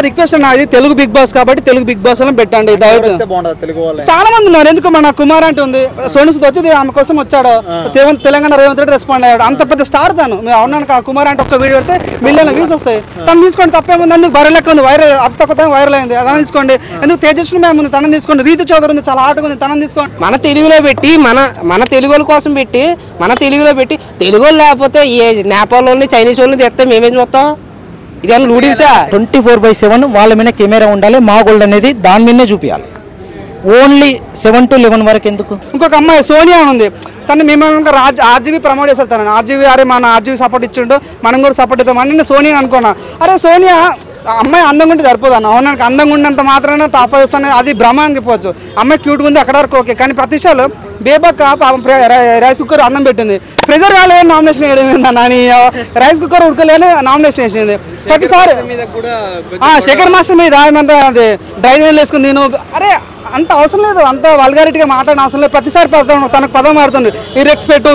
Request అన్న, అది Telugu big boss కాబట్టి తెలుగు బిగ్ బాస్ లో పెట్టండి. చాలా మంది ఉన్నారు, ఎందుకు మన కుమార్ అంటే ఉంది, సోను సూద్ వచ్చి ఆమె కోసం వచ్చాడు, తెలంగాణ రేవంత్ రెడ్డి రెస్పాండ్ అయ్యాడు, అంత పెద్ద స్టార్ తను. అవునాను కుమార్ అంటే ఒక్క వీడియో పెడితే మిలియన్ల వ్యూస్ వస్తాయి. తను తీసుకోండి, తప్పేముంది, అందుకు బరెలెక్క ఉంది, వైరల్ అంత కొత్త వైరల్ అయింది, అలా తీసుకోండి. ఎందుకు తేజస్వి మ్యామ్ ఉంది, తనని తీసుకోండి. రీతి చౌదరి ఉంది, చాలా ఆటగా ఉంది, తనని తీసుకోండి. మన తెలుగులో పెట్టి మన తెలుగుల కోసం పెట్టి మన తెలుగులో పెట్టి తెలుగు లేకపోతే ఏ నేపాల్ వాళ్ళని చైనీస్ వాళ్ళని తెస్తే మేమేం చూస్తాం? ఇదేమన్నా నూడిల్సా? 24/7 వాళ్ళ మీద కెమెరా ఉండాలి, మా గోల్డ్ అనేది దాని మీదనే చూపించాలి. ఓన్లీ 7 to 11 వరకు ఎందుకు? ఇంకొక అమ్మాయి సోనియా ఉంది, తను మేము ఆర్జీబీ ప్రమోట్ చేస్తారు, తను ఆర్జీబీ, అరే మన ఆర్జీబీ సపోర్ట్ ఇచ్చిండు, మనం కూడా సపోర్ట్ ఇద్దామని నేను సోనియా అనుకున్నా. అరే సోనియా అమ్మాయి అందంగా ఉంటే సరిపోదు అన్న. అవునానికి అందంగా ఉన్నంత మాత్రాన టాప్ వస్తాను, అది భ్రమ అనిపోవచ్చు. అమ్మాయి క్యూట్గా ఉంది అక్కడ వరకు ఓకే, కానీ ప్రతిష్టలు బేబక్క రైస్ కుక్కర్ అన్నం పెట్టింది, ప్రెజర్ కాలేదని నామినేషన్ వేయడం, రైస్ కుక్కర్ ఉడకలేని నామినేషన్ వేసింది. ప్రతిసారి శేఖర్ మాస్టర్ మీద ఏమంటే అది డ్రైవర్ వేసుకుంది. నేను అరే అంత అవసరం లేదు, అంత వల్గారిటీగా మాట్లాడిన అవసరం లేదు. ప్రతిసారి తనకు పదం మారుతుంది, ఈ రెస్పెక్ట్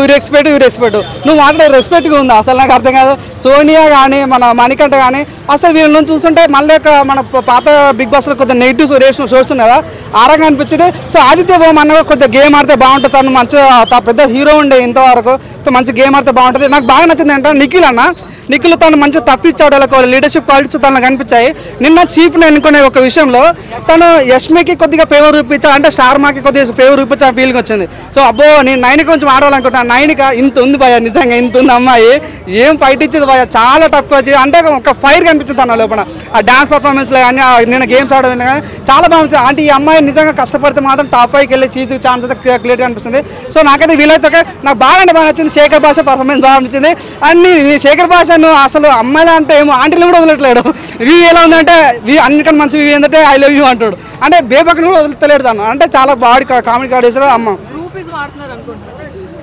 నువ్వు మాట్లాడే రెస్పెక్ట్గా ఉందా అసలు? నాకు అర్థం కాదు. సోనియా కానీ మన మణికంఠ కానీ అసలు వీళ్ళ నుంచి చూస్తుంటే మళ్ళీ మన పాత బిగ్ బాస్లో కొద్దిగా నెగిటివ్ రేషన్ చూస్తుంది కదా, ఆరంగా అనిపించింది. సో ఆదిత్య ఓం అన్న కొద్దిగా గేమ్ ఆడితే బాగుంటుంది, తను మంచిగా పెద్ద హీరో ఉండే ఇంతవరకు, మంచి గేమ్ ఆడితే బాగుంటుంది. నాకు బాగా నచ్చింది ఏంటంటే నిఖిల్ తను మంచి టఫ్ ఇచ్చాడు, వాళ్ళకి లీడర్షిప్ క్వాలిటీస్ తనకు కనిపించాయి. నిన్న చీఫ్ని ఎన్నుకునే ఒక విషయంలో తను యష్మికి కొద్దిగా ఫేవర్ చూపించాడు, అంటే స్టార్ మాకి కొద్దిగా ఫేవర్ చూపించా ఫీలింగ్ వచ్చింది. సో అబ్బో నేను నైన్కి కొంచెం ఆడాలనుకుంటున్నాను, నైన్క ఇంత ఉంది భయ, నిజంగా ఇంత ఉంది అమ్మాయి, ఏం ఫైట్ ఇచ్చింది భయ, చాలా టఫ్ వచ్చి అంటే ఒక ఫైర్ కనిపించింది తన లోపల. ఆ డాన్స్ పర్ఫార్మెన్స్లో కానీ నేను గేమ్స్ ఆడడం కానీ చాలా బాగుంటుంది. అంటే ఈ అమ్మాయి నిజంగా కష్టపడితే మాత్రం టాప్ పైకి వెళ్ళి చీజ్ ఛాన్స్ అయితే క్లియర్గా అనిపిస్తుంది. సో నాకైతే వీలైతే నాకు బాగా నచ్చింది, శేఖర్ భాష పర్ఫార్మెన్స్ బాగా అనిపించింది. అన్ని శేఖర్ భాష అసలు అమ్మాయిలు అంటే ఏమో ఆంటీలు కూడా వదలట్లేడు. వ్యూ ఎలా ఉందంటే అన్నికన్నా మంచి వ్యూ ఏంటంటే ఐ లవ్ యూ అంటాడు, అంటే బేబక్కని కూడా వదలలేడు తను, అంటే చాలా బాగా కామెడీ కాడేసారు అమ్మ.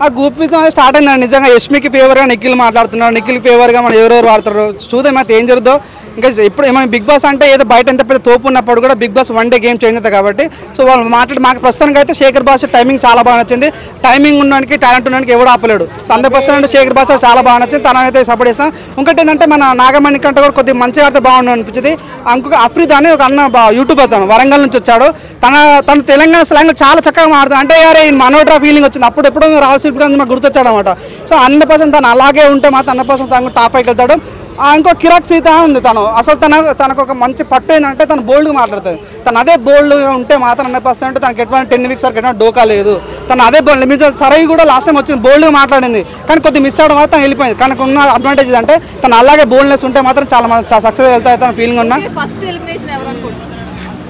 ఆ గ్రూపిజం అనేది స్టార్ట్ అయిందండి నిజంగా. యష్మికి ఫేవర్గా నిఖిల్ మాట్లాడుతున్నాడు, నిఖిల్ ఫేవర్గా మనం ఎవరెవరు వాడుతారు చూద్దాం అయితే ఏం జరుగుతుందో. ఇంకా ఇప్పుడు ఏమైనా బిగ్ బాస్ అంటే ఏదో బయట ఎంత పెద్ద తోపు ఉన్నప్పుడు కూడా Bigg Boss one day game change అవుతుంది కాబట్టి. సో వాళ్ళు మాకు ప్రస్తుతానికి అయితే శేఖర్ భాష టైమింగ్ చాలా బాగా నచ్చింది. టైమింగ్ ఉండడానికి టాలెంట్ ఉండడానికి ఎవడు ఆపలేడు. సో 100% శేఖర్ భాష చాలా బాగా నచ్చింది, తనైతే సపోర్ట్ చేస్తాం. ఇంకోటి ఏంటంటే మన నాగమణి కంటే కూడా కొద్దిగా మంచిగా ఆడితే బాగుండు అనిపించింది. ఇంకొక అఫ్రీద్ అని ఒక అన్న యూట్యూబ్ అతను వరంగల్ నుంచి వచ్చాడు, తన తెలంగాణ స్లాంగ్ చాలా చక్కగా మాట్లాడుతాడు. అంటే యారే మనోడ్రా ఫీలింగ్ వచ్చింది, అప్పుడు ఎప్పుడో రాహుల్ గాంధీ మాకు గుర్తొచ్చాడు అనమాట. సో 100% తను అలాగే ఉంటే మాత్రం 100% తను టాప్ పైకి వెళ్తాడు. ఇంకో కిరాక్ సీత ఉంది, అసలు తనకు ఒక మంచి పట్టు ఏంటంటే తను బోల్డ్గా మాట్లాడుతుంది. తను అదే బోల్డ్గా ఉంటే మాత్రం 100% తనకి ఎటువంటి 10 వీక్స్ వరకు ఎటువంటి డోకా లేదు. తను అదే బోల్డ్ సరై కూడా లాస్ట్ టైం వచ్చింది, బోల్డ్గా మాట్లాడింది, కానీ కొద్దిగా మిస్ అవడం మాత్రం వెళ్ళిపోయింది. కనుక ఉన్న అడ్వాంటేజ్ అంటే తను అలాగే బోల్డ్నెస్ ఉంటే మాత్రం చాలా సక్సెస్ వెళ్తాయి తన ఫీలింగ్ ఉన్నా.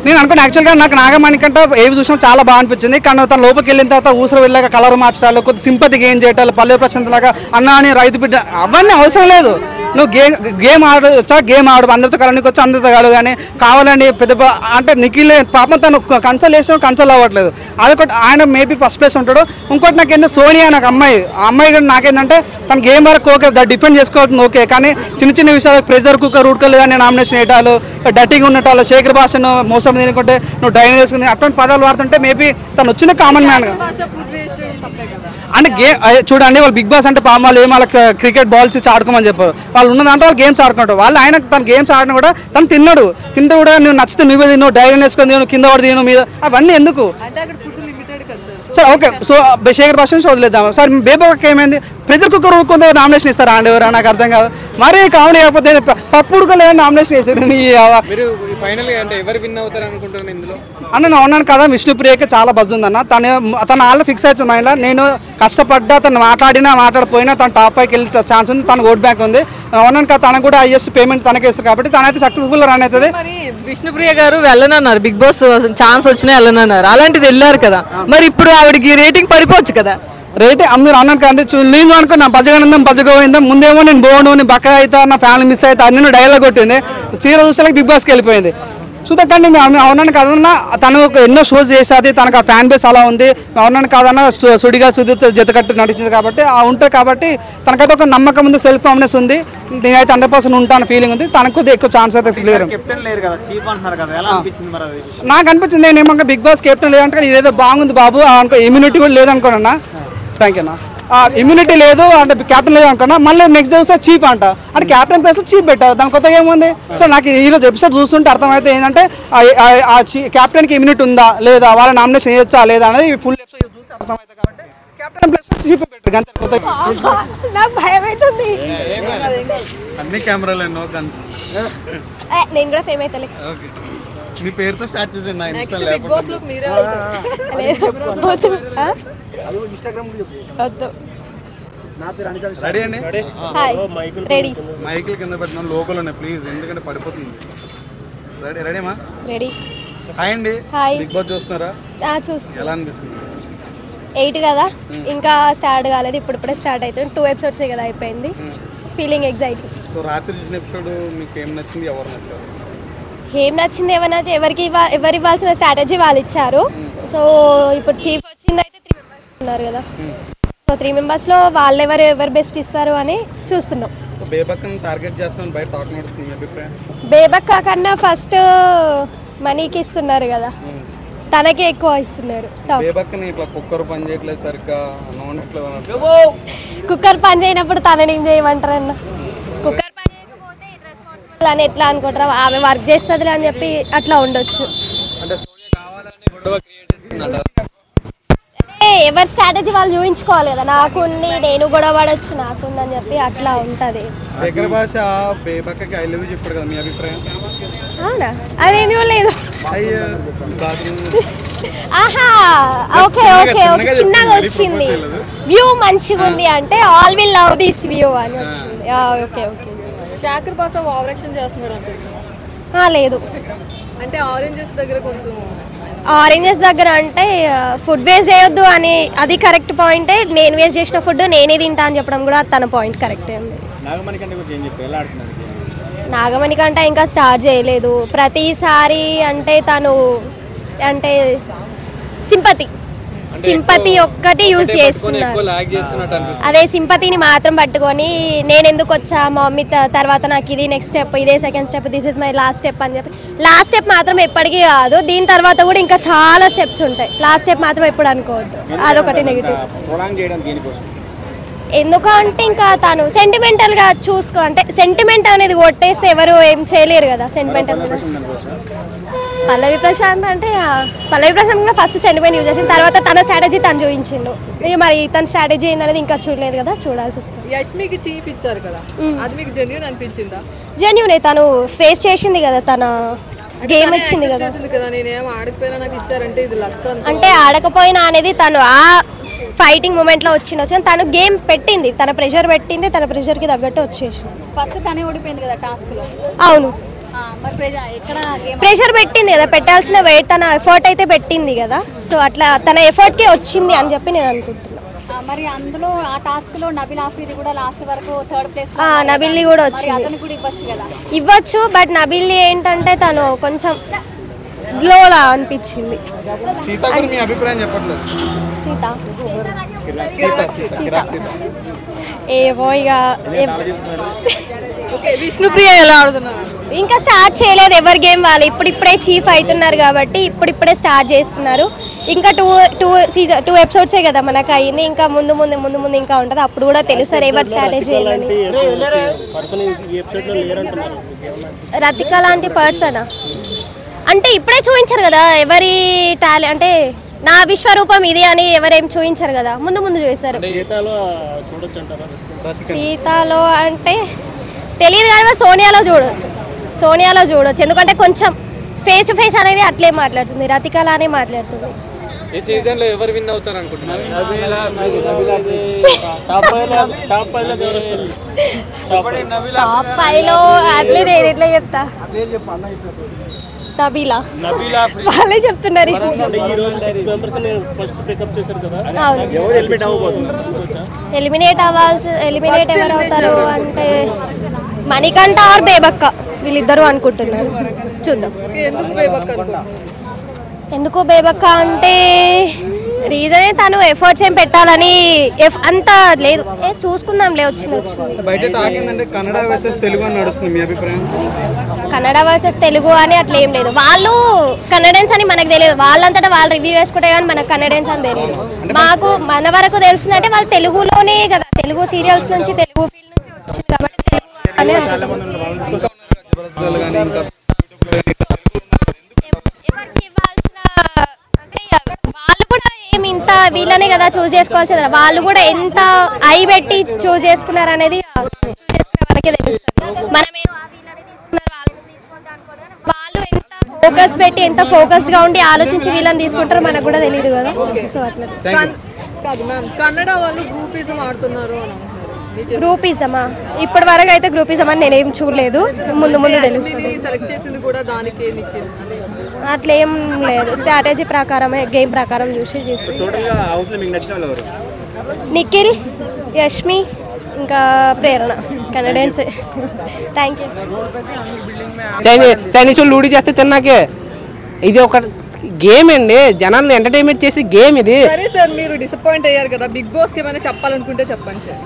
నేను అనుకున్నా యాక్చువల్గా నాకు నాగమణి కంటే ఏవి చూసినా చాలా బాగా అనిపించింది. కానీ తన లోపలికి వెళ్ళిన తర్వాత ఊసరు వెళ్ళాక కలర్ మార్చడాలు, కొద్ది సింపతి గేమ్ చేయటాలు, పల్లె ప్రశాంత్ లాగా అన్న అని రైతు బిడ్డ అవన్నీ అవసరం లేదు. నువ్వు గేమ్ ఆడొచ్చా, గేమ్ ఆడు, అందరితో కలనికి వచ్చి అందరితో కాదు, కానీ కావాలని పెద్ద అంటే నిఖిల్ పాపం తను కన్సల్ చేసిన కన్సల్ అవ్వట్లేదు. అదొకటి ఆయన మేబీ ఫస్ట్ ప్లేస్ ఉంటాడు. ఇంకోటి నాకు ఏంటంటే సోనియా నాకు అమ్మాయి కూడా నాకేంటంటే తన గేమ్ వరకు ఓకే డిఫెండ్ చేసుకోవద్దు ఓకే, కానీ చిన్న విషయాలు ప్రెజర్ కుక్కర్ ఉడకలేదని నామినేషన్ వేయటాలు, డట్టింగ్ ఉండటాలు, శేఖర్ భాషను మోసం తినుకుంటే నువ్వు డైన్ వేసుకుని అటువంటి పదాలు వాడుతుంటే మేబీ తను వచ్చిన కామన్ మ్యాన్ అంటే చూడండి. వాళ్ళు బిగ్ బాస్ అంటే పామాలు ఏం వాళ్ళకి క్రికెట్ బాల్స్ ఇచ్చి ఆడుకోమని చెప్పారు. వాళ్ళు ఉన్న దాంట్లో వాళ్ళు గేమ్స్ ఆడుకుంటారు. వాళ్ళు ఆయన తన గేమ్స్ ఆడినా కూడా తను తింటే కూడా నువ్వు నచ్చితే నువ్వే తిను, డైరీని వేసుకొని తిను, కింద పడి తిను మీద, అవన్నీ ఎందుకు? సార్ ఓకే, సో శేఖర్ భాష నుంచి వదిలేద్దాం సార్. బేబోకి ఏమైంది? ప్రెజర్ కుక్కర్ ఉడుకుందో నామినేషన్ ఇస్తారా అండి ఎవరు? నాకు అర్థం కాదు. మరి కామెడీ కాకపోతే పప్పు ఉడకలేదని నామినేషన్ వేసారు. అన్న నేను ఉన్నాను కదా, విష్ణుప్రియకి చాలా బజ్ ఉందన్న. తన ఆల్రెడీ ఫిక్స్ అవుతుంది మైండ్లో. నేను కష్టపడ్డా, తను మాట్లాడిపోయినా తను టాప్ పైకి వెళ్ళే ఛాన్స్ ఉంది, తన ఓట్ బ్యాంక్ ఉంది. ఉన్నాను కదా, తనకు కూడా హైయెస్ట్ పేమెంట్ తనకే ఇస్తుంది కాబట్టి తనైతే సక్సెస్ఫుల్ రన్ అవుతుంది. విష్ణుప్రియ గారు వెళ్ళనన్నారు, బిగ్ బాస్ ఛాన్స్ వచ్చినా వెళ్ళనన్నారు, అలాంటిది వెళ్ళారు కదా, మరి ఇప్పుడు ఆవిడకి రేటింగ్ పడిపోవచ్చు కదా? రేటే మీరు అన్నాను కంటే నేను అనుకో నా బజగోవిందం ముందేమో నేను బోను, నేను బక్క అవుతా, నా ఫ్యామిలీ మిస్ అవుతా అన్ని డైలాగ్ కొట్టింది. చీర చూస్తే బిగ్ బాస్కి వెళ్ళిపోయింది. చూద్దాకండి అవునాను కాదన్నా, తను ఎన్నో షోస్ చేసేది, తనకు ఆ ఫ్యాన్ బేస్ అలా ఉంది. అవునాను కాదన్నా సుడిగా సుదీతో జత కట్టి నడిచింది కాబట్టి ఉంటుంది కాబట్టి తనకైతే ఒక నమ్మకం ఉంది, సెల్ఫ్ కాన్ఫిడెన్స్ ఉంది. నేనైతే 100% ఉంటాను ఫీలింగ్ ఉంది. తనకు ఎక్కువ ఛాన్స్ అయితే క్లియర్. నాకు అనిపించింది నేను ఏమన్నా బిగ్ బాస్ కెప్టెన్ లేదంటే ఇదేదో బాగుంది బాబు అనుకో, ఇమ్యూనిటీ కూడా లేదనుకోనన్నా. థ్యాంక్ యూ అన్న. ఇమ్యూనిటీ లేదు అంటే క్యాప్టెన్ లేదు అనుకున్నా, మళ్ళీ నెక్స్ట్ డే వస్తే చీఫ్ అంట, అంటే క్యాప్టెన్ ప్లేస్లో చీఫ్ పెట్టారు, దాని కొత్తగా ఏముంది? సో నాకు ఈరోజు ఎపిసోడ్ చూస్తుంటే అర్థమైతే ఏంటంటే ఆ క్యాప్టెన్కి ఇమ్యూనిటీ ఉందా లేదా, వాళ్ళ నామినేషన్ చేయొచ్చా లేదా అనేది ఫుల్ ఎపిసోడ్ చూస్తే అర్థమవుతుంది. కాబట్టి క్యాప్టెన్ ప్లేస్ చీఫ్ పెట్టారు అంతే, కొత్తగా. నాకు భయం అవుతుంది. అన్ని కెమెరాలు నో గన్స్. నేను కూడా ఫేమ్ అవుతా. ఓకే, మీ పేరుతో స్టార్ట్ చేసేయండి. నా ఇన్స్టా బిగ్ బాస్ లో మీరే వద్దు. రెడీ అండి? హాయ్ రెడీ మైకిల్ కింద పెట్టిన లోకల్ ఉన్నాయి ప్లీజ్, ఎందుకంటే పడిపోతుంది. రెడీ రెడీమా? రెడీ. హాయ్ అండి. హాయ్. బిగ్ బాస్ చూస్తున్నారా? చూస్తా. ఎలా అనిపిస్తుంది? 8 కదా, ఇంకా స్టార్ట్ కాలేదు, ఇప్పుడే స్టార్ట్ అవుతుంది. 2 ఎపిసోడ్సే కదా అయిపోయింది. Feeling exciting. సో రాత్రి చూసిన ఎపిసోడ్ మీకు ఏం నచ్చింది, ఎవరు నచ్చారు? ఏం నచ్చింది, ఏమన్నా ఎవరు ఇవ్వాల్సిన స్ట్రాటజీ వాళ్ళు ఇచ్చారు. సో ఇప్పుడు చీఫ్ వచ్చింది అయితే 3 మెంబర్స్ ఉన్నారు కదా, సో 3 మెంబర్స్లో వాళ్ళు ఎవరు బెస్ట్ ఇస్తారు అని చూస్తున్నాం. బేబక్కని టార్గెట్ చేస్తామని బయట టాక్ నడుస్తుంది, మీ అభిప్రాయం? బేబక్క కన్నా ఫస్ట్ మనీకి ఇస్తున్నారు కదా, తనకే ఎక్కువ ఇస్తున్నారు. బేబక్కని ఇట్లా కుక్కర్ పని చేయట్లేదు సరిగ్గా, నోనెట్లేదు. కుక్కర్ పని చేయనప్పుడు తనని ఏం చేయమంటారన్న? కుక్కర్ పని చేయకపోతే ఇర్రెస్పాన్సిబుల్ అని ఎట్లా అనుకుంటారు? ఆమె వర్క్ చేస్తుంది అని చెప్పి అట్లా ఉండొచ్చు. ఎవరి స్ట్రాటజీ వాళ్ళు చూపించుకోవాలి కదా, నాకుంది నేను గొడవ పడవచ్చు, నాకుంది అని చెప్పి అట్లా ఉంటుంది. శేఖర్ భాష బేబక్కకి ఐ లవ్ యూ చెప్పాడు కదా, మీ అభిప్రాయం? అవునా? అదేం లేదు. ఆహా, ఓకే ఓకే ఓకే, చిన్నగా వచ్చింది. వ్యూ మంచిగా ఉంది అంటే all will love this view అని వచ్చింది. Okay okay. శాఖర్ బాస ఓవర్ యాక్షన్ చేస్తున్నాడు అంటే లేదు, అంటే ఆరెంజెస్ దగ్గర కొంచెం ఆరెంజెస్ దగ్గర అంటే ఫుడ్ వేస్ట్ చేయొద్దు అని, అది కరెక్ట్ పాయింటే. నేను వేస్ట్ చేసిన ఫుడ్ నేనే తింటా అని చెప్పడం కూడా తన పాయింట్ కరెక్టే ఉంది. నాగమణి కంటే ఇంకా స్టార్ట్ చేయలేదు. ప్రతిసారి అంటే తను అంటే సింపతి ఒక్కటి యూజ్ చేస్తున్నారు. అదే సింపతిని మాత్రం పట్టుకొని నేను ఎందుకు వచ్చా మా మమ్మీ తర్వాత నాకు ఇది నెక్స్ట్ స్టెప్, ఇదే second step, this is my last step అని చెప్పి. లాస్ట్ స్టెప్ మాత్రం ఎప్పటికీ కాదు, దీని తర్వాత కూడా ఇంకా చాలా స్టెప్స్ ఉంటాయి. లాస్ట్ స్టెప్ మాత్రం ఎప్పుడు అనుకోవద్దు, అదొకటి నెగిటివ్. ఎందుకంటే ఇంకా తను సెంటిమెంటల్గా చూసుకో, అంటే సెంటిమెంట్ అనేది కొట్టేస్తే ఎవరు ఏం చేయలేరు కదా. సెంటిమెంటల్ పల్లవి ప్రశాంత్ అంటే పల్లవి ప్రశాంత్ కూడా ఫస్ట్ సెంటిమెంట్ యూజ్ చేసింది, తర్వాత తన స్ట్రాటజీ తను చూపించిండు. ఇక మరి తన స్ట్రాటజీ ఏందనేది ఇంకా చూడలేదు కదా, చూడాల్సి వస్తుంది. యష్మికి చీఫ్ ఇచ్చారు కదా, అది మీకు జెన్యూన్ అనిపించిందా? జెన్యూనే, తను ఫేస్ చేసింది కదా, తన గేమ్ ఇచ్చింది కదా. నేనేం ఆడకపోయినా నాకు ఇచ్చారంటే ఇది లక్ అంటే ఆడకపోయినా అనేది తను ఆ ఫైటింగ్ మూమెంట్లో వచ్చింది. తను గేమ్ పెట్టింది, తన ప్రెషర్ పెట్టింది, తన ప్రెషర్కి తగ్గట్టు వచ్చేసింది. ఫస్ట్ తనే ఓడిపోయింది కదా టాస్క్ లో. అవును, మరి ఎక్కడ ప్రెషర్ పెట్టింది కదా, పెట్టాల్సిన వెయిట్ తన ఎఫర్ట్ అయితే పెట్టింది కదా, సో అట్లా తన ఎఫర్ట్కి వచ్చింది అని చెప్పి నేను అనుకుంటున్నాను. మరి అందులో ఆ టాస్క్ లో నబిల్ ఆఫ్రిది కూడా లాస్ట్ వరకు 3rd ప్లేస్. నబిల్ని కూడా వచ్చింది, అతను కూడా ఇవ్వచ్చు కదా. ఇవ్వచ్చు, బట్ నబిల్ని ఏంటంటే తను కొంచెం గ్లోలా అనిపించింది. మీ అభిప్రాయం చెప్పట్లేదు. సీత ఏమో ఇక విష్ణుప్రియ ఎలా ఆడుతున్నారు? ఇంకా స్టార్ట్ చేయలేదు, ఎవరి గేమ్ వాళ్ళు ఇప్పుడిప్పుడే చీఫ్ అవుతున్నారు కాబట్టి ఇప్పుడిప్పుడే స్టార్ట్ చేస్తున్నారు. ఇంకా టూ ఎపిసోడ్సే కదా మనకు అయింది, ఇంకా ముందు ముందు ఇంకా ఉంటుంది, అప్పుడు కూడా తెలుస్తారు ఎవరి స్ట్రాటజీ ఏమని. రతిక లాంటి పర్సనా అంటే ఇప్పుడే చూపించారు కదా ఎవరి టాలెంట్, అంటే నా విశ్వరూపం ఇది అని ఎవరేం చూపించారు కదా, ముందు చూసారు. సీతాలో అంటే తెలియదు కానీ సోనియాలో చూడొచ్చు, ఎందుకంటే కొంచెం ఫేస్ టు ఫేస్ అనేది అట్లే మాట్లాడుతుంది, రతికలానే మాట్లాడుతుంది. ఈ సీజన్ లో ఎవరు విన్ అవుతారు అనుకుంటున్నారు? టాప్ 5 లో అట్లే నేను ఎట్లా చెప్తా, నబీలా వాళ్ళే చెప్తున్నారు. ఎలిమినేట్ ఎవరు అవుతారు అంటే మణికంఠ ఆర్ బేబక్క, వీళ్ళిద్దరూ అనుకుంటున్నారు, చూద్దాం. ఎందుకు బేబక్క అంటే రీజన్ తను ఎఫర్ట్స్ ఏం పెట్టాలని అంత లేదు, చూసుకుందాంలే, వచ్చింది. బయట టాక్ ఏంటంటే కన్నడ వర్సెస్ తెలుగు అని నడుస్తుంది, మీ అభిప్రాయం? కన్నడ వర్సెస్ తెలుగు అని అట్లా ఏం లేదు. వాళ్ళు కన్నడెన్స్ అని మనకు తెలియదు, వాళ్ళంతటా వాళ్ళు రివ్యూ వేసుకుంటే కానీ మనకు కన్నడెన్స్ అని తెలియదు. మాకు మన వరకు తెలుస్తుందంటే వాళ్ళు తెలుగులోనే కదా, తెలుగు సీరియల్స్ నుంచి తెలుగు ఫీల్డ్ నుంచి వచ్చింది కాబట్టి తెలుగు అని ఎవరికి ఇవ్వాల్సిన అంటే వాళ్ళు కూడా ఏమి ఇంత వీళ్ళనే కదా చూస్ చేసుకోవాల్సింది, వాళ్ళు కూడా ఎంత ఐ పెట్టి చూస్ చేసుకున్నారు అనేది చూస్ చేసుకునే వాళ్ళకే తెలుస్తుంది. మనమేమో వీళ్ళని తీసుకున్నారు వాళ్ళని తీసుకోవద్దు అనుకోవాలి, వాళ్ళు ఎంత ఫోకస్ పెట్టి ఎంత ఫోకస్డ్గా ఉండి ఆలోచించి వీళ్ళని తీసుకుంటారో మనకు కూడా తెలియదు కదా. సో అట్లా కాదు మ్యామ్, కన్నడ వాళ్ళు గ్రూపిజం ఆడుతున్నారు అని అంటున్నారు. గ్రూపిజమా? ఇప్పటి వరకు అయితే గ్రూపిజం అని నేనేం చూడలేదు, ముందు ముందు తెలుస్తుంది. సెలెక్ట్ చేసింది కూడా దానికి అట్లా ఏం లేదు, స్ట్రాటజీ ప్రకారమే, గేమ్ ప్రకారం చూసి నిఖిల్, యష్మి, ఇంకా ప్రేరణ, కన్నడెన్స్. Thank you. చైనీస్ వాళ్ళు లూడీ చేస్తే తిన్నాకే, ఇది ఒక గేమ్ అండి, జనాలను ఎంటర్టైన్మెంట్ చేసి గేమ్ ఇది. సరే సార్, మీరు డిసప్పాయింట్ అయ్యారు కదా, బిగ్ బాస్కి ఏమైనా చెప్పాలనుకుంటే చెప్పండి సార్.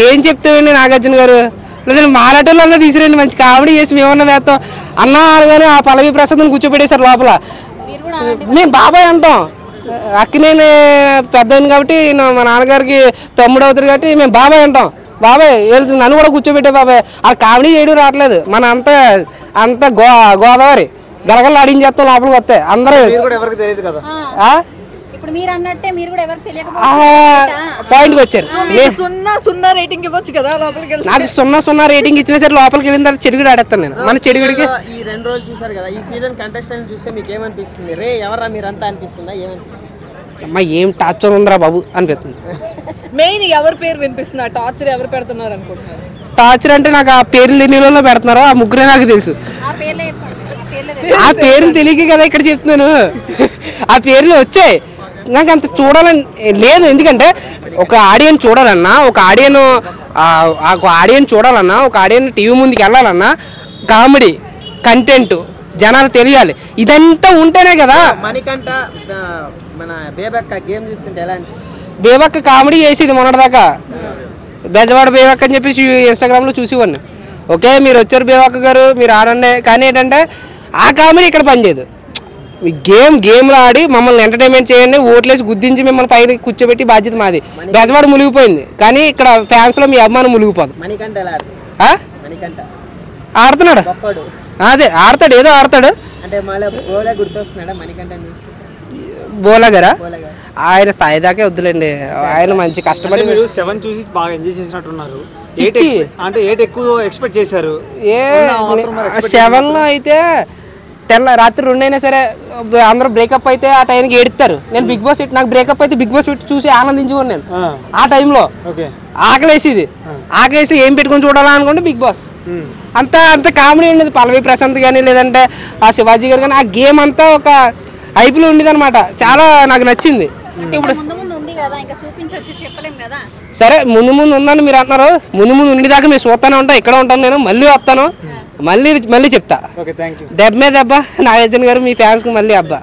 ఏం చెప్తామండి నాగార్జున గారు, లేదంటే మారాటోళ్ళన్నా తీసిరండి, మంచి కామెడీ చేసి మేమన్నా వేస్తాం అన్నా అనగానే ఆ పల్లవి ప్రసాద్ని కూర్చోబెట్టేశారు లోపల. మేము బాబాయ్ అంటాం, అక్కినేని పెద్ద కాబట్టి మా నాన్నగారికి తమ్ముడు అవుతారు కాబట్టి మేము బాబాయ్ అంటాం. బాబాయ్ వెళ్తుంది, నన్ను కూడా కూర్చోబెట్టే బాబాయ్. ఆ కామెడీ చేయడం రావట్లేదు, మన అంత గోదావరి గలగల ఆడించేస్తాం లోపలికి వస్తే అందరూ. ఇప్పుడు మీరు అన్నట్టే మీరు కూడా ఎవరికి పాయింట్కి వచ్చారు. సున్నా రేటింగ్ ఇవ్వచ్చు కదా లోపలికి. నాకు 0 రేటింగ్ ఇచ్చినా సరే లోపలికి వెళ్ళిన తర్వాత చెడుగుడు ఆడేస్తాను నేను. మన చెడుగుడికి ఈ 2 రోజులు చూసారు కదా, ఈ సీజన్ కంటెస్టెంట్ చూస్తే మీకు ఏమనిపిస్తుంది? రే ఎవరా మీరంతా అనిపిస్తుందా? ఏమనిపిస్తుంది? అమ్మా ఏం టార్చర్ ఉందిరా బాబు అనిపిస్తుంది. మెయిన్ ఎవరి పేరు వినిపిస్తుంది, టార్చర్ ఎవరు పెడుతున్నారు అనుకుంటున్నారు? టార్చర్ అంటే నాకు ఆ పేర్లు ఎన్నిలో పెడుతున్నారు, ఆ ముగ్గురే నాకు తెలుసు. ఆ పేర్లు తెలియక కదా ఇక్కడ చెప్తున్నాను. ఆ పేర్లు వచ్చాయి, నాకు అంత చూడాలని లేదు. ఎందుకంటే ఒక ఆడియన్ చూడాలన్నా, ఒక ఆడియన్ టీవీ ముందుకు వెళ్ళాలన్నా కామెడీ కంటెంట్ జనాలు తెలియాలి, ఇదంతా ఉంటేనే కదా. మణికంఠ మన బేబక్క గేమ్ చూస్తుంటే ఎలా అనిపిస్తుంది? బేబక్క కామెడీ చేసేది మొన్నటిదాకా, బెజవాడ బేబక్క అని చెప్పేసి ఇన్స్టాగ్రామ్లో చూసేవాడిని. ఓకే మీరు వచ్చారు బేబక్క గారు, మీరు ఆడండి, కానీ ఏంటంటే ఆ కామెడీ ఇక్కడ పనిచేయదు. గేమ్లో ఆడి మమ్మల్ని ఎంటర్టైన్మెంట్ చేయండి, ఓట్లేసి గుద్దించి మిమ్మల్ని పైన కూర్చోబెట్టి బాధ్యత మాది. బెజవాడ మునిగిపోయింది, కానీ ఇక్కడ ఫ్యాన్స్లో మీ అభిమానం మునిగిపోదు. మణికంఠ ఎలా ఆడుతున్నాడు, అదే ఆడతాడు, ఏదో ఆడతాడు. అంటే మళ్ళీ బోలా గుర్తొస్తున్నాడా మణికంఠ? బోలా గారా? ఆయన స్థాయి దాకే వద్దులేండి, ఆయన మంచి కష్టపడి. మీరు 7 చూసి బాగా ఎంజాయ్ చేసినట్టున్నారు, 8 అంటే 8 ఎక్కువ ఎక్స్పెక్ట్ చేశారు. 7లో అయితే రాత్రి 2 అయినా సరే అందరూ బ్రేకప్ అయితే ఆ టైంకి ఏడుస్తారు. నేను బిగ్ బాస్ నాకు బ్రేకప్ అయితే బిగ్ బాస్ చూసి ఆనందించుకోను నేను. ఆ టైంలో ఆకలేసి ఏం పెట్టుకొని చూడాలా అనుకుంటే బిగ్ బాస్. అంత కామెడీ ఉండేది. పల్లవి ప్రశాంత్ కానీ లేదంటే ఆ శివాజీ గారు కానీ, ఆ గేమ్ అంతా ఒక ఐపీలో ఉండేది అనమాట. చాలా నాకు నచ్చింది. ఇప్పుడు సరే ముందు ఉందని మీరు అంటున్నారు, ముందు ఉండేదాకా మీరు చూస్తానే ఉంటాం, ఇక్కడ ఉంటాను నేను, మళ్ళీ వస్తాను, మళ్ళీ చెప్తా. దెబ్బ నాగార్జున గారు మీ ఫ్యాన్స్ కి మళ్ళీ అబ్బా.